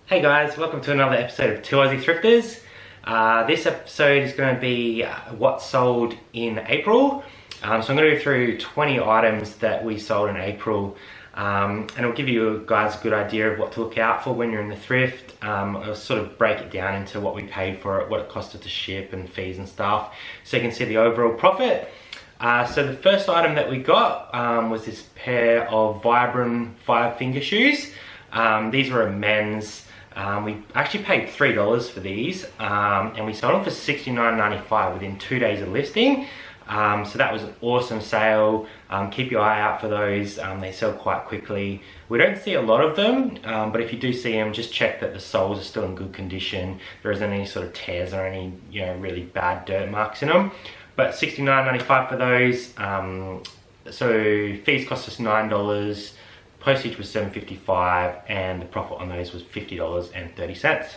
Hey guys, welcome to another episode of Two Aussie Thrifters. This episode is going to be what sold in April. So I'm going to go through 20 items that we sold in April, and it'll give you guys a good idea of what to look out for when you're in the thrift. I'll sort of break it down into what we paid for it, what it costed to ship and fees and stuff, so you can see the overall profit. So the first item that we got was this pair of Vibram FiveFingers shoes. These were a men's. We actually paid $3 for these, and we sold them for $69.95 within 2 days of listing. So that was an awesome sale. Keep your eye out for those. They sell quite quickly. We don't see a lot of them, but if you do see them, just check that the soles are still in good condition. There isn't any sort of tears or any, really bad dirt marks in them. But $69.95 for those. So fees cost us $9. Postage was $7.55, and the profit on those was $50.30.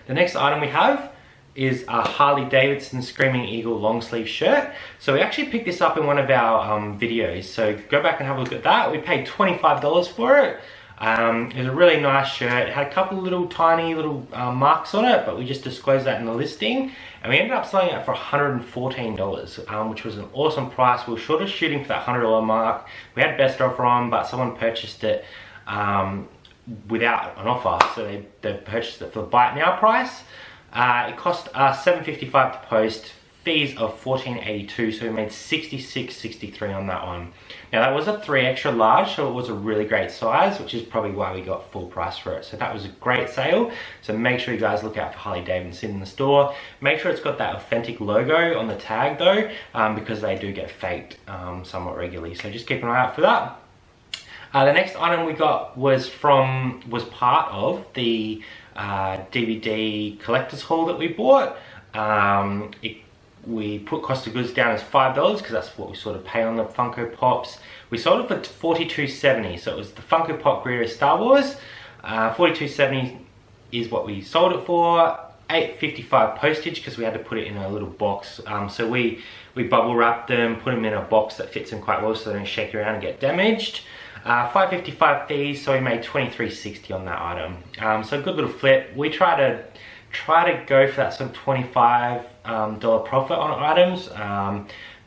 The next item we have is a Harley Davidson Screaming Eagle long sleeve shirt. So we actually picked this up in one of our videos, so go back and have a look at that. We paid $25 for it. It was a really nice shirt. It had a couple of little tiny marks on it, but we just disclosed that in the listing, and we ended up selling it for $114, which was an awesome price. We were sort of shooting for that $100 mark. We had best offer on, but someone purchased it without an offer, so they purchased it for the buy it now price. It cost us $7.55 to post, fees of $14.82, so we made $66.63 on that one. Now that was a 3 extra large, so it was a really great size, which is probably why we got full price for it. So that was a great sale. So make sure you guys look out for Harley Davidson in the store. Make sure it's got that authentic logo on the tag though, because they do get faked somewhat regularly. So just keep an eye out for that. The next item we got was part of the DVD collector's haul that we bought. We put cost of goods down as $5 because that's what we sort of pay on the Funko Pops. We sold it for $42.70, so it was the Funko Pop Giro Star Wars. $42.70 is what we sold it for. $8.55 postage because we had to put it in a little box. So we bubble wrapped them, put them in a box that fits them quite well so they don't shake around and get damaged. $5.55 fees, so we made $23.60 on that item. So a good little flip. We try to go for that sort of $25 profit on items,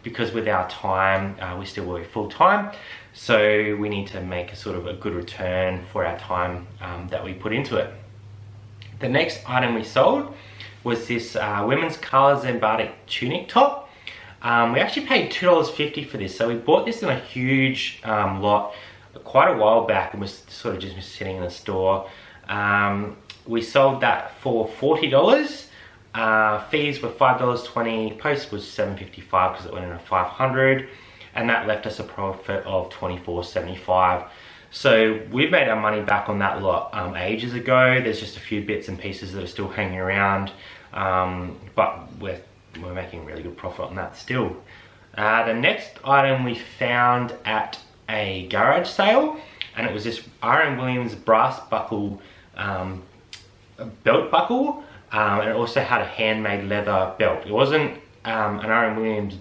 because with our time, we still work full time, so we need to make a good return for our time that we put into it. The next item we sold was this women's Color Zambatic tunic top. We actually paid $2.50 for this, so we bought this in a huge lot quite a while back and was sort of just sitting in the store. We sold that for $40. Fees were $5.20. Post was $7.55 because it went in a 500, and that left us a profit of $24.75. So we've made our money back on that lot ages ago. There's just a few bits and pieces that are still hanging around, but we're making really good profit on that still. The next item we found at a garage sale, and it was this R.M Williams brass buckle, belt buckle, and it also had a handmade leather belt. It wasn't an R.M Williams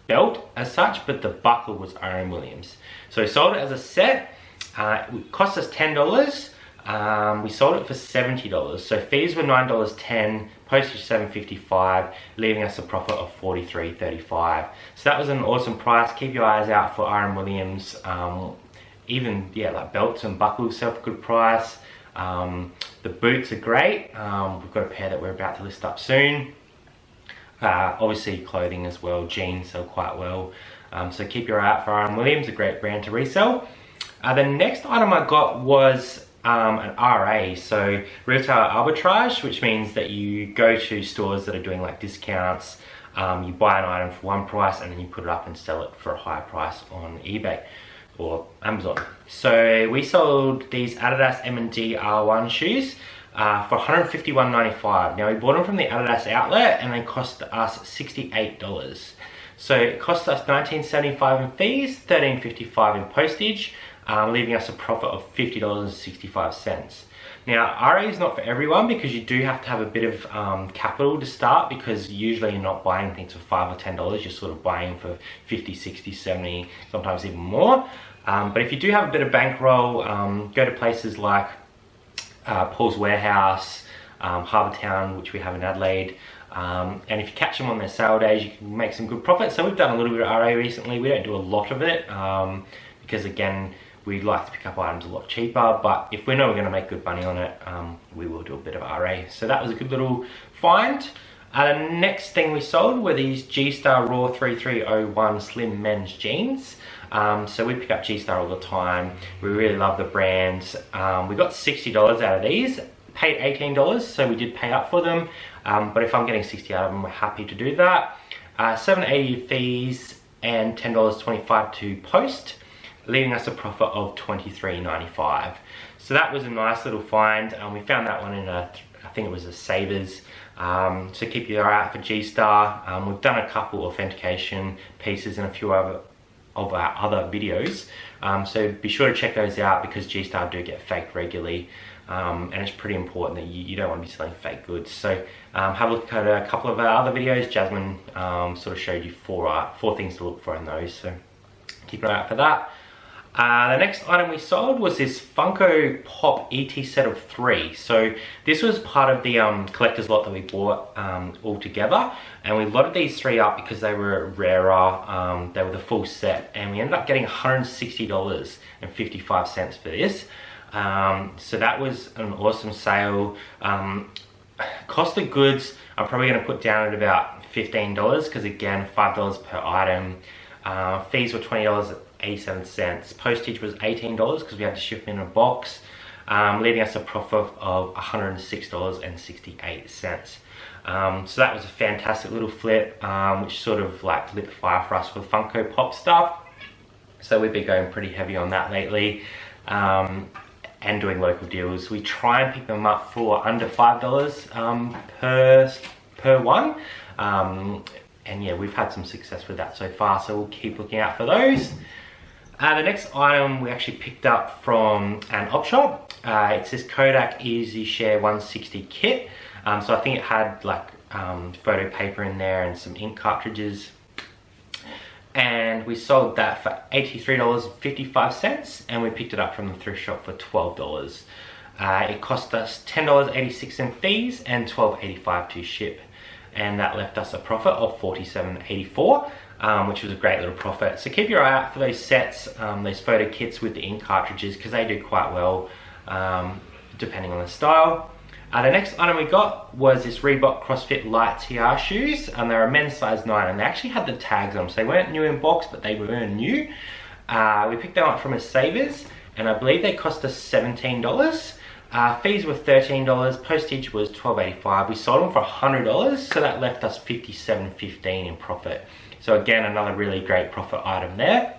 belt as such, but the buckle was R.M Williams. So we sold it as a set. It cost us $10. We sold it for $70. So fees were $9.10, postage $7.55, leaving us a profit of $43.35. So that was an awesome price. Keep your eyes out for R.M Williams. Like belts and buckles sell for a good price. The boots are great. We've got a pair that we're about to list up soon. Obviously clothing as well, jeans sell quite well. So keep your eye out for R.M Williams, a great brand to resell. The next item I got was an RA, so retail arbitrage, which means that you go to stores that are doing like discounts. You buy an item for one price and then you put it up and sell it for a higher price on eBay or Amazon. So we sold these Adidas M&D R1 shoes for $151.95. Now we bought them from the Adidas outlet and they cost us $68. So it cost us $19.75 in fees, $13.55 in postage, leaving us a profit of $50.65. Now, RA is not for everyone because you do have to have a bit of capital to start, because usually you're not buying things for $5 or $10, you're sort of buying for 50, 60, 70, sometimes even more. But if you do have a bit of bankroll, go to places like Paul's Warehouse, Harbour Town, which we have in Adelaide. And if you catch them on their sale days, you can make some good profit. So we've done a little bit of RA recently. We don't do a lot of it because again, we'd like to pick up items a lot cheaper, but if we know we're going to make good money on it, we will do a bit of RA. So that was a good little find. The next thing we sold were these G-Star Raw 3301 Slim Men's Jeans. So we pick up G-Star all the time. We really love the brands. We got $60 out of these, paid $18, so we did pay up for them. But if I'm getting $60 out of them, we're happy to do that. $7.80 fees and $10.25 to post, leaving us a profit of $23.95. So that was a nice little find. We found that one in I think it was a Savers. So keep your eye out for G-Star. We've done a couple authentication pieces and a few of our other videos. So be sure to check those out because G-Star do get faked regularly. And it's pretty important that you don't want to be selling fake goods. So have a look at a couple of our other videos. Jasmine sort of showed you four things to look for in those. So keep an eye out for that. The next item we sold was this Funko Pop ET set of 3. So this was part of the collector's lot that we bought all together, and we loaded these 3 up because they were rarer. They were the full set, and we ended up getting $160.55 for this. So that was an awesome sale. Cost of goods I'm probably going to put down at about $15 because again, $5 per item. Fees were $20.87. Postage was $18 because we had to ship in a box, leaving us a profit of $106.68. So that was a fantastic little flip, which sort of like lit the fire for us with Funko Pop stuff. So we've been going pretty heavy on that lately, and doing local deals. We try and pick them up for under $5 per one. And yeah, we've had some success with that so far, so we'll keep looking out for those. The next item we actually picked up from an op shop. It's this Kodak Easyshare 160 kit. So I think it had like photo paper in there and some ink cartridges. And we sold that for $83.55, and we picked it up from the thrift shop for $12. It cost us $10.86 in fees and $12.85 to ship. And that left us a profit of $47.84, which was a great little profit. So keep your eye out for those sets, those photo kits with the ink cartridges, because they do quite well depending on the style. The next item we got was this Reebok CrossFit Light TR shoes, and they're a men's size 9, and they actually had the tags on them, so they weren't new in box, but they were new. We picked them up from a Savers, and I believe they cost us $17. Fees were $13, postage was $12.85. We sold them for $100, so that left us $57.15 in profit. So again, another really great profit item there.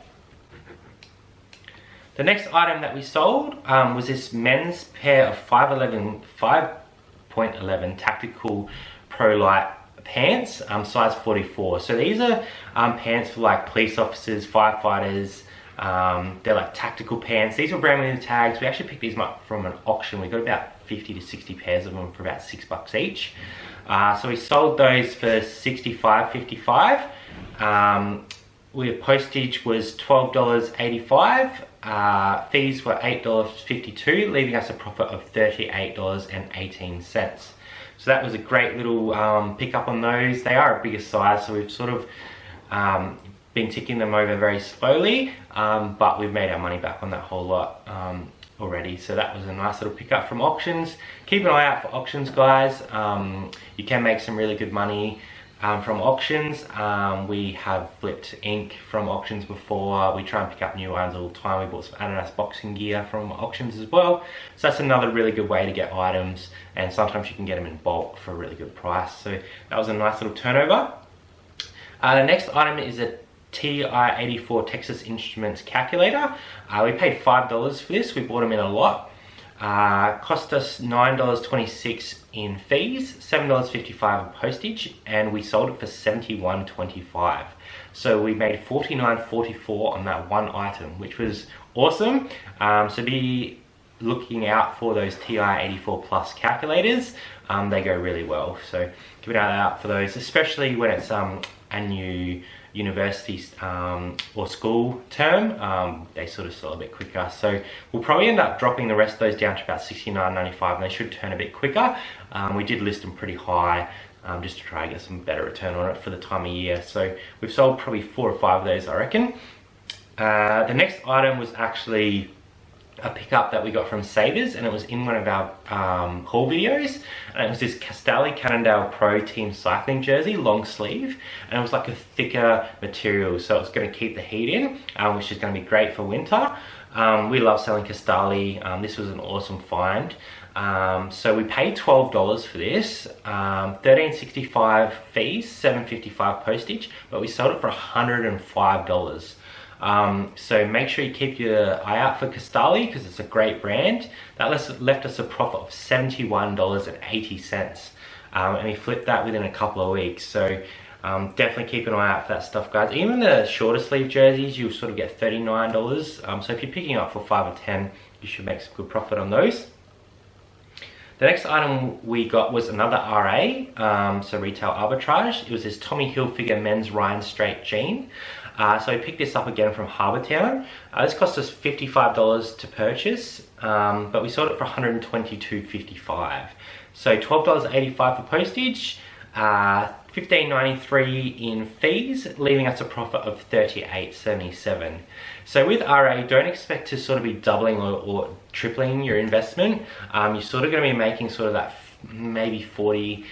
The next item that we sold was this men's pair of 5.11 tactical pro light pants, size 44. So these are pants for like police officers, firefighters. They're like tactical pants. These were brand new tags. We actually picked these up from an auction. We got about 50 to 60 pairs of them for about $6 each. So we sold those for $65.55. Postage was $12.85. Fees were $8.52, leaving us a profit of $38.18. So that was a great little pickup on those. They are a bigger size, so we've sort of been ticking them over very slowly, but we've made our money back on that whole lot already. So that was a nice little pickup from auctions. Keep an eye out for auctions, guys. You can make some really good money from auctions. We have flipped ink from auctions before. We try and pick up new ones all the time. We bought some Ananas boxing gear from auctions as well. So that's another really good way to get items, and sometimes you can get them in bulk for a really good price. So that was a nice little turnover. The next item is a TI84 Texas Instruments calculator. We paid $5 for this. We bought them in a lot. Cost us $9.26 in fees, $7.55 in postage, and we sold it for $71.25. So we made $49.44 on that one item, which was awesome. So be looking out for those TI84 Plus calculators. They go really well. So keep an eye out for those, especially when it's a new university or school term, they sort of sell a bit quicker. So we'll probably end up dropping the rest of those down to about $69.95, and they should turn a bit quicker. We did list them pretty high just to try and get some better return on it for the time of year. So we've sold probably 4 or 5 of those, I reckon. The next item was actually a pickup that we got from Savers, and it was in one of our haul videos, and it was this Castelli Cannondale Pro Team Cycling jersey, long sleeve, and it was like a thicker material, so it's going to keep the heat in, which is going to be great for winter. We love selling Castelli. This was an awesome find. So we paid $12 for this, $13.65 fees, $7.55 postage, but we sold it for $105. So make sure you keep your eye out for Castelli because it's a great brand. That left us a profit of $71.80, and we flipped that within a couple of weeks. So definitely keep an eye out for that stuff, guys. Even the shorter sleeve jerseys, you'll sort of get $39. So if you're picking up for 5 or 10, you should make some good profit on those. The next item we got was another RA, so retail arbitrage. It was this Tommy Hilfiger men's Ryan Straight jean. So we picked this up again from Harbour Town. This cost us $55 to purchase, but we sold it for $122.55. So $12.85 for postage, $15.93 in fees, leaving us a profit of $38.77. So with RA, don't expect to sort of be doubling or tripling your investment. You're sort of going to be making sort of that maybe 40%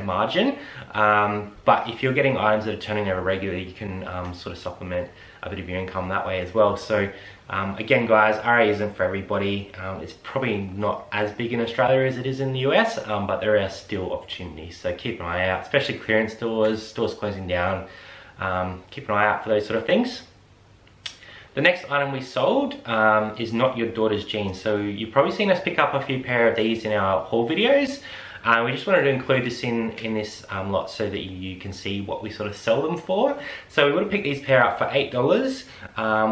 margin, but if you're getting items that are turning over regularly, you can sort of supplement a bit of your income that way as well. So again, guys, RA isn't for everybody. It's probably not as big in Australia as it is in the US, but there are still opportunities, so keep an eye out, especially clearance stores closing down. Keep an eye out for those sort of things. The next item we sold is Not Your Daughter's Jeans. So you've probably seen us pick up a few pair of these in our haul videos. We just wanted to include this in this lot so that you can see what we sort of sell them for. So we would have picked these pair up for $8.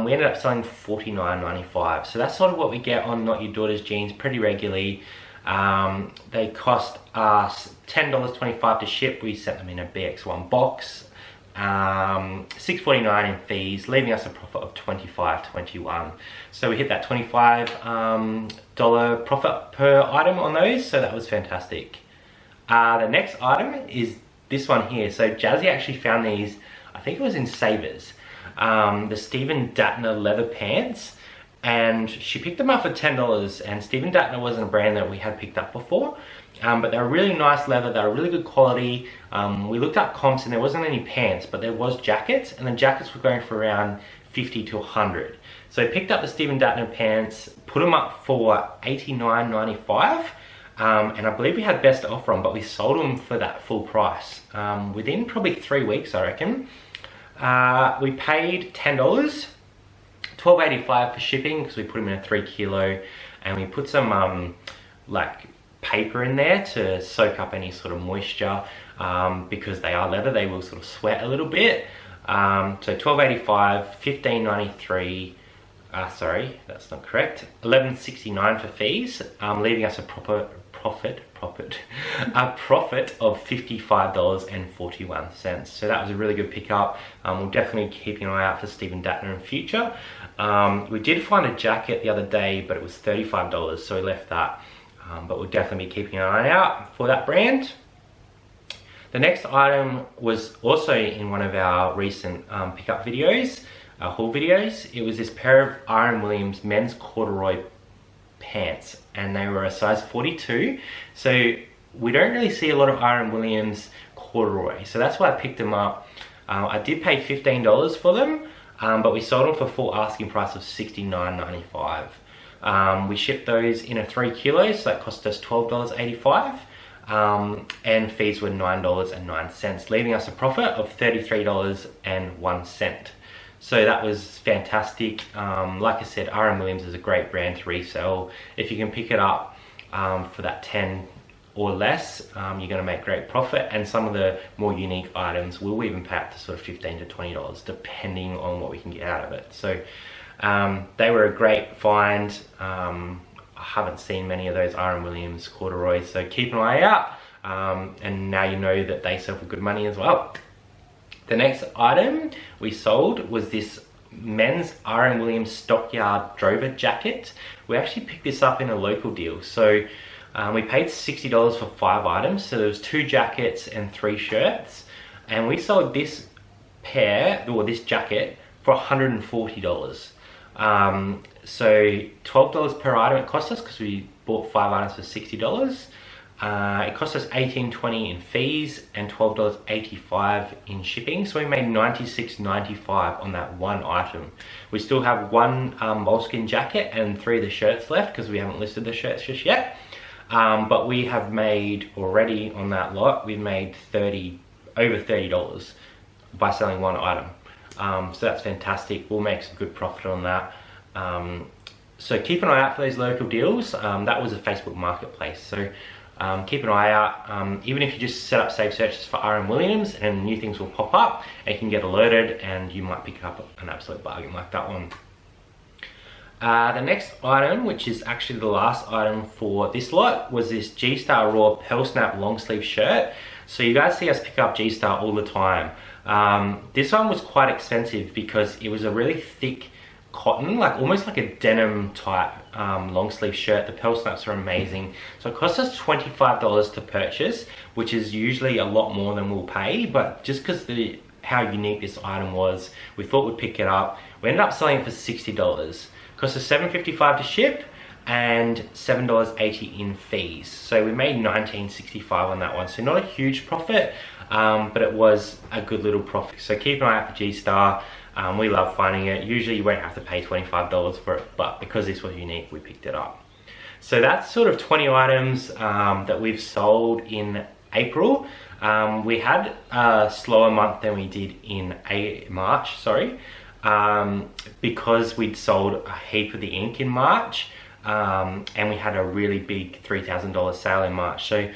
We ended up selling $49.95. So that's sort of what we get on Not Your Daughter's Jeans pretty regularly. They cost us $10.25 to ship. We sent them in a BX1 box. $6.49 in fees, leaving us a profit of $25.21. So we hit that $25 profit per item on those, so that was fantastic. The next item is this one here. So Jazzy actually found these, I think it was in Savers, the Stephen Datner leather pants, and she picked them up for $10. And Stephen Datner wasn't a brand that we had picked up before, but they're really nice leather, they're really good quality. We looked up comps and there wasn't any pants, but there was jackets, and the jackets were going for around 50 to 100. So I picked up the Stephen Datner pants, put them up for $89.95, and I believe we had best offer on, but we sold them for that full price within probably 3 weeks, I reckon. We paid $10, $12.85 for shipping because we put them in a 3 kilo, and we put some like paper in there to soak up any sort of moisture, because they are leather, they will sort of sweat a little bit. So $12.85, $15.93, sorry, that's not correct, $11.69 for fees, leaving us a profit of $55.41. So that was a really good pickup. We'll definitely keep an eye out for Stephen Datner in future. We did find a jacket the other day, but it was $35, so we left that. But we'll definitely be keeping an eye out for that brand. The next item was also in one of our recent pickup videos, haul videos. It was this pair of R.M Williams men's corduroy pants, and they were a size 42. So we don't really see a lot of R.M Williams corduroy, so that's why I picked them up. I did pay $15 for them, but we sold them for full asking price of $69.95. We shipped those in a 3 kilos, so that cost us $12.85, and fees were $9.09, leaving us a profit of $33.01. So that was fantastic. Like I said, R.M Williams is a great brand to resell. If you can pick it up for that 10 or less, you're going to make great profit, and some of the more unique items will even pay up to sort of $15 to $20 depending on what we can get out of it. So they were a great find. I haven't seen many of those R.M Williams corduroys, so keep an eye out, and now you know that they sell for good money as well. The next item we sold was this men's R.M Williams Stockyard Drover jacket. We actually picked this up in a local deal. So we paid $60 for 5 items. So there was 2 jackets and 3 shirts. And we sold this pair, or this jacket, for $140. So $12 per item it cost us because we bought 5 items for $60. It cost us $18.20 in fees and $12.85 in shipping. So we made $96.95 on that one item. We still have one moleskin jacket and 3 of the shirts left because we haven't listed the shirts just yet. But we have made already on that lot, we've made over $30 by selling one item. So that's fantastic. We'll make some good profit on that. So keep an eye out for those local deals. That was a Facebook marketplace. So keep an eye out. Even if you just set up save searches for R.M Williams and new things will pop up, and you can get alerted and you might pick up an absolute bargain like that one. The next item, which is actually the last item for this lot, was this G-Star Raw Pearl Snap long sleeve shirt. So you guys see us pick up G-Star all the time. This one was quite expensive because it was a really thick cotton, like almost like a denim type long sleeve shirt. The pearl snaps are amazing. So it cost us $25 to purchase, which is usually a lot more than we'll pay, but just because how unique this item was, we thought we'd pick it up. We ended up selling it for $60. Cost us $7.55 to ship and $7.80 in fees. So we made $19.65 on that one. So not a huge profit, but it was a good little profit. So keep an eye out for G-Star. We love finding it. Usually you won't have to pay $25 for it, but because this was unique, we picked it up. So that's sort of 20 items that we've sold in April. We had a slower month than we did in March, sorry, because we'd sold a heap of the ink in March, and we had a really big $3,000 sale in March. So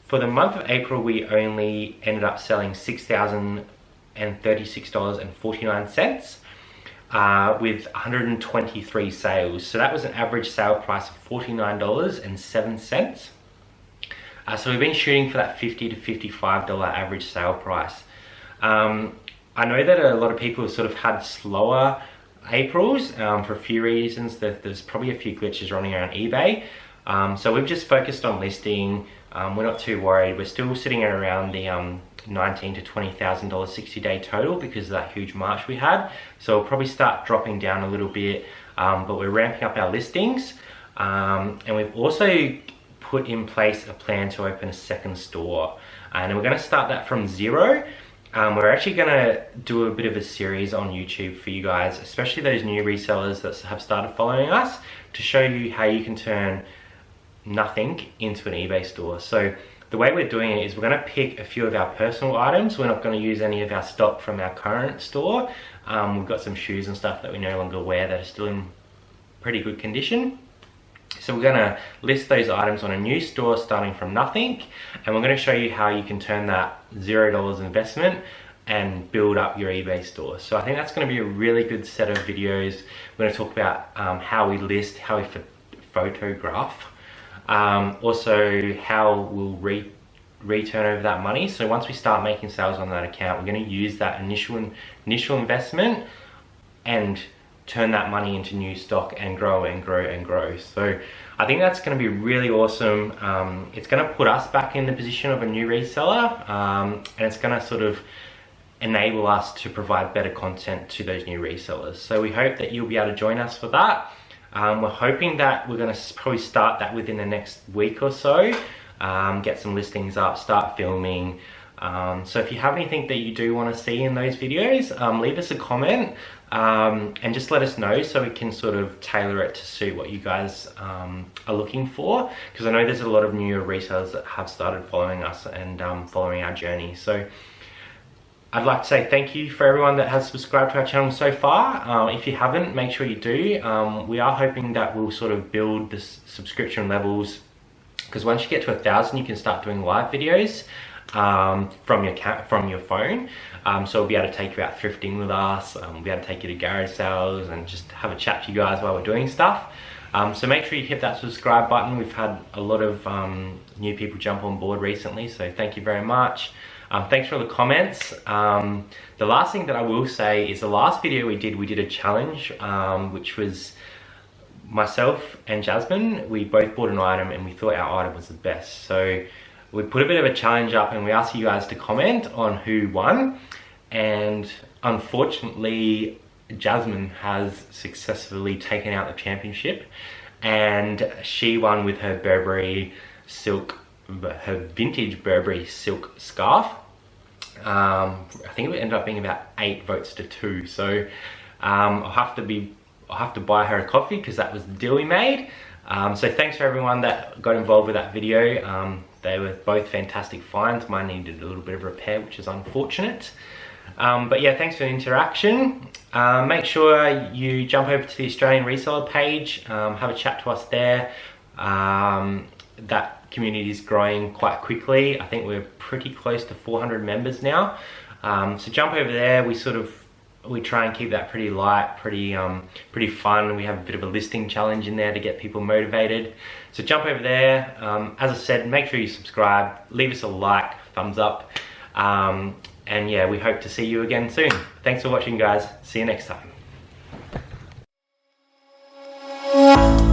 for the month of April, we only ended up selling $6,036.49 with 123 sales. So that was an average sale price of $49.07. So we've been shooting for that $50 to $55 average sale price. I know that a lot of people have sort of had slower Aprils for a few reasons. There's probably a few glitches running around eBay. So we've just focused on listing. We're not too worried. We're still sitting at around the $19,000 to $20,000 60-day total because of that huge March we had. So we'll probably start dropping down a little bit, but we're ramping up our listings. And we've also put in place a plan to open a second store. And we're gonna start that from zero. We're actually gonna do a bit of a series on YouTube for you guys, especially those new resellers that have started following us, to show you how you can turn nothing into an eBay store. So the way we're doing it is we're going to pick a few of our personal items. We're not going to use any of our stock from our current store. We've got some shoes and stuff that we no longer wear that are still in pretty good condition. So we're going to list those items on a new store starting from nothing, and we're going to show you how you can turn that $0 investment and build up your eBay store. So I think that's going to be a really good set of videos. We're going to talk about how we list, how we photograph, also how we'll return over that money. So once we start making sales on that account, we're going to use that initial investment and turn that money into new stock and grow and grow and grow. So I think that's going to be really awesome. It's going to put us back in the position of a new reseller, and it's going to sort of enable us to provide better content to those new resellers. So we hope that you'll be able to join us for that. We're hoping that we're going to probably start that within the next week or so, get some listings up, start filming. So if you have anything that you do want to see in those videos, leave us a comment and just let us know so we can sort of tailor it to suit what you guys are looking for, because I know there's a lot of newer resellers that have started following us and following our journey. So I'd like to say thank you for everyone that has subscribed to our channel so far. If you haven't, make sure you do. We are hoping that we'll sort of build the subscription levels, because once you get to 1,000, you can start doing live videos from your phone. So we'll be able to take you out thrifting with us. We'll be able to take you to garage sales and just have a chat to you guys while we're doing stuff. So make sure you hit that subscribe button. We've had a lot of new people jump on board recently, so thank you very much. Thanks for all the comments. The last thing that I will say is the last video we did a challenge, which was myself and Jasmine. We both bought an item and we thought our item was the best. So we put a bit of a challenge up and we asked you guys to comment on who won. And unfortunately, Jasmine has successfully taken out the championship, and she won with her Burberry silk, her vintage Burberry silk scarf. I think it ended up being about 8 votes to 2. So I'll have to buy her a coffee because that was the deal we made. So thanks for everyone that got involved with that video. They were both fantastic finds. Mine needed a little bit of repair, which is unfortunate. But yeah, thanks for the interaction. Make sure you jump over to the Australian reseller page, have a chat to us there. That community is growing quite quickly. I think we're pretty close to 400 members now. So jump over there. We try and keep that pretty light, pretty fun. We have a bit of a listing challenge in there to get people motivated. So jump over there. As I said, make sure you subscribe, leave us a like, thumbs up. And yeah, we hope to see you again soon. Thanks for watching, guys. See you next time.